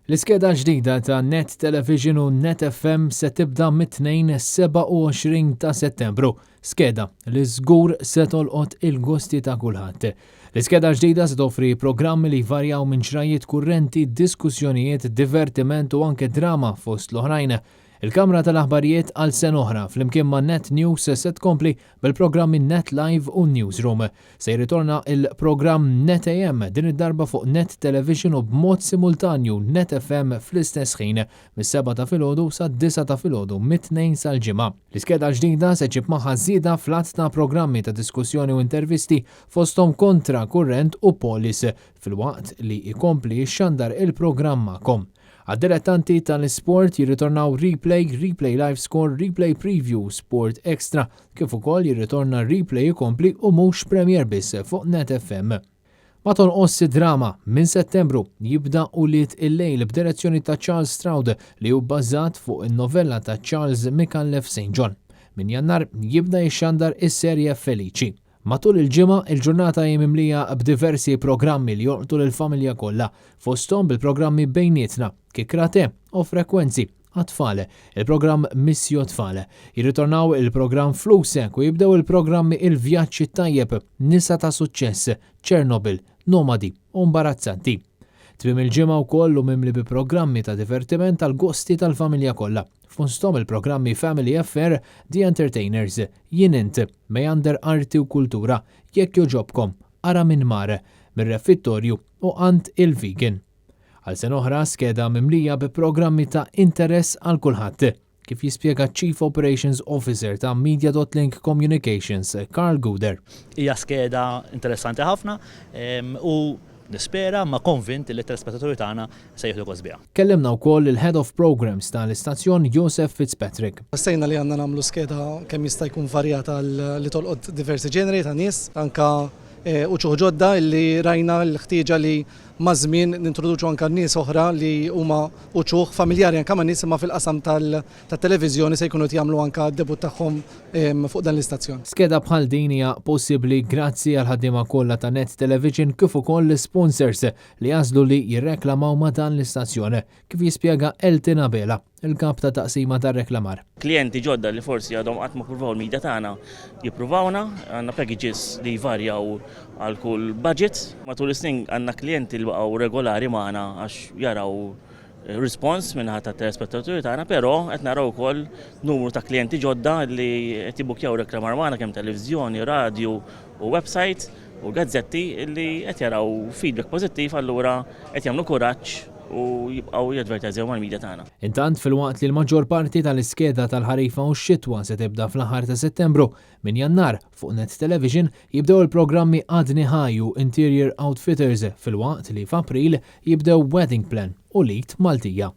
L-iskeda ġdida ta' Net Television u Net FM se tibda mit-27 ta' Settembru, skeda li żgur se tolqot il-gusti ta' kulħadd. L-iskeda ġdida se toffri programmi li jvarjaw minn xrajiet kurrenti, diskussjonijiet, divertiment u anke drama fost l-oħrajn. Il-Kamra tal-Aħbarijiet għal sen oħra flimkien ma' Net News se tkompli bil-programmi Net Live u Newsroom. Se jirritorna il-programm Net AM din id-darba fuq Net Television u b'mod simultanju Net FM fl-istess ħin mis-7 ta' filgħodu sa' 9 ta' filgħodu mit-2 sal-ġimgħa. L-iskeda ġdida se ġib magħha żieda fl-att ta' programmi ta' diskussjoni u intervisti fosthom kontra kurrent u polis filwaqt li jkompli jxandar il-programm magħkom. Għad-dilettanti tal-sport jirritornaw Replay Live Score, Replay Preview, Sport Extra, kif ukoll jirritorna Replay ikompli u mhux Premier biss fuq Net FM. Ma tonqos drama minn Settembru jibda Uliet il-lejl b'direzzjoni ta' Charles Stroud li hu bbażat fuq in-novella ta' Charles Micallef St. John. Min Jannar jibda jxandar is-serje Felici. Matul il-ġimgħa il-ġurnata hija mimlija b'diversi programmi li jorqtu lill-familja kollha, fosthom bil-programmi Bejnietna, Kikrate u Frekwenzi għat-tfal, il-programm Missju Tfal. Jirritornaw il-programm Flusek u jibdew il-programmi Il-Vjaġġ Tajjeb, Nisa ta' Suċċess, Chernobyl, Nomadi u Imbarazzanti. Tmiem il-ġimgħa wkoll u mimli bi programmi ta' divertiment tal-gosti tal-familja kollha. Fosthom il-programmi Family Affair, The Entertainers, Jien Int, Meander Arti u Kultura, Jekk Joġobkom, Ara minn Mare, Mirref Vittorju u Ant il-Vegan. Għal sen oħra skeda mimlija bi programmi ta' interess għal kulħadd, kif jispjega Chief Operations Officer ta' Media.Link Communications, Carl Guder. Hija skeda interessanti ħafna u nispera ma konvint li telespettaturi tagħna se jieħdu gost biha. Kellimna wkoll il-Head of Programs tal-istazzjon Joseph Fitzpatrick. Stejna li għandna nagħmlu skeda kemm jista' jkun varjata li tolqod diversi ġeneri ta' nies, anka uċuħ ġodda li rajna l-ħtieġa li ma' żmien nintroduċu anka nies oħra li huma uċuħ familjari anka ma' nies imma fil-qasam tat-televiżjoni se jkunu jagħmlu anka d-debut tagħhom fuq dan l-istazzjon. Skeda bħal din hija possibbli grazzi għal ħaddiema kollha ta' Net Television kif ukoll l-sponsors li jażlu li jirreklamaw ma' dan l-istazzjon, kif jispjega Eltin Abela, il-kap ta' taqsima tar-reklamar. Klijenti ġodda li forsi għadhom qatt ma ppruvaw il-midja tagħna jippruvawna, għandna packages li jvarjaw għal kull budget. Matul is-snin għandna klijenti li baqgħu regolari magħna għax jaraw response minn ħadd tat-telespettaturi tagħna, però qed naraw ukoll numru ta' klijenti ġodda li qed jibbukjaw reklamar magħna kemm televiżjoni, radju u website u gazzetti li qed jaraw feedback pożittiv allura qed jagħmlu kuraġġ u jibqgħu jadvertizjaw mal-midja tagħna. Intant fil-waqt li l-maġġor parti tal-iskeda tal-ħarifa u x-xitwa se tibda fl-aħħar ta' Settembru, minn Jannar fuq Net Television jibdew il-programmi Adni Ħaju Interior Outfitters fil-waqt li f'April jibdew Wedding Plan u Lit Maltija.